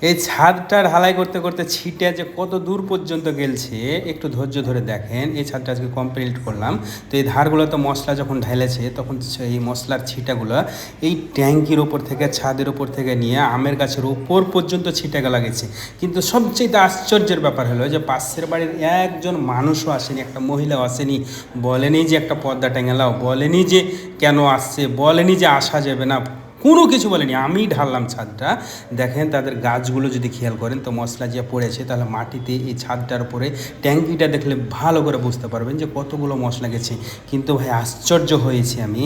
এই ছাদটা ঢালাই করতে করতে ছিটে যে কত দূর পর্যন্ত গেলছে একটু ধৈর্য ধরে দেখেন। এই ছাদটা আজকে কমপ্লিট করলাম। তো এই ধারগুলো তো মশলা যখন ঢেলেছে তখন এই মশলার ছিটাগুলো এই ট্যাঙ্কির ওপর থেকে ছাদের ওপর থেকে নিয়ে আমের গাছের ওপর পর্যন্ত ছিটাকে লাগেছে। কিন্তু সবচেয়ে আশ্চর্যের ব্যাপার হলো যে পাশের বাড়ির একজন মানুষও আসেনি, একটা মহিলাও আসেনি, বলেনি যে একটা পর্দা টেঙালাও, বলেনি যে কেন আসছে, বলেনি যে আসা যাবে না, কোনো কিছু বলেনি। আমি ঢাললাম ছাদটা। দেখেন তাদের গাছগুলো যদি খেয়াল করেন তো মশলা যে পড়েছে, তাহলে মাটিতে এই ছাদটার উপরে ট্যাঙ্কিটা দেখলে ভালো করে বুঝতে পারবেন যে কতগুলো মশলা গেছে। কিন্তু ভাই আশ্চর্য হয়েছি আমি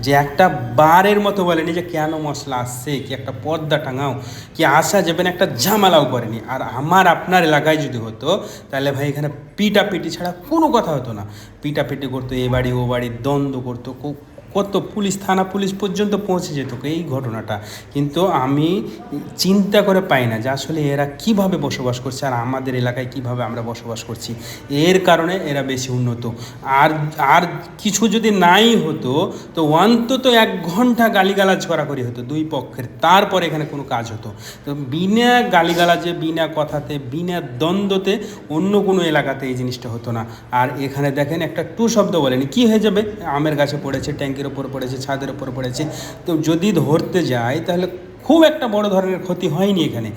যে একটা বারের মতো বলেনি যে কেন মশলা আসছে, কি একটা পর্দা টাঙাও, কি আসা যাবে না, একটা ঝামেলাও করেনি। আর আমার আপনার এলাকায় যদি হতো তাহলে ভাই এখানে পিটাপিটি ছাড়া কোনো কথা হতো না। পিটাপিটি করতো, এ বাড়ি ও বাড়ি দ্বন্দ্ব করতো, কত পুলিশ, থানা পুলিশ পর্যন্ত পৌঁছে যেত এই ঘটনাটা। কিন্তু আমি চিন্তা করে পাই না যে আসলে এরা কিভাবে বসবাস করছে আর আমাদের এলাকায় কিভাবে আমরা বসবাস করছি। এর কারণে এরা বেশি উন্নত। আর আর কিছু যদি নাই হতো তো অন্তত 1 ঘন্টা গালিগালাজ করাকরি হতো দুই পক্ষের, তারপর এখানে কোনো কাজ হতো। তো বিনা গালিগালাজে, বিনা কথাতে, বিনা দ্বন্দ্বতে অন্য কোনো এলাকাতে এই জিনিসটা হতো না। আর এখানে দেখেন একটা টু শব্দ বলেনি। কি হয়ে যাবে, আমের গাছে পড়েছে, ট্যাঙ্কির ওপর পড়েছে, ছাদের ওপর পড়েছে, তো যদি ধরতে যায় তাহলে খুব একটা বড় ধরনের ক্ষতি হয়নি এখানে।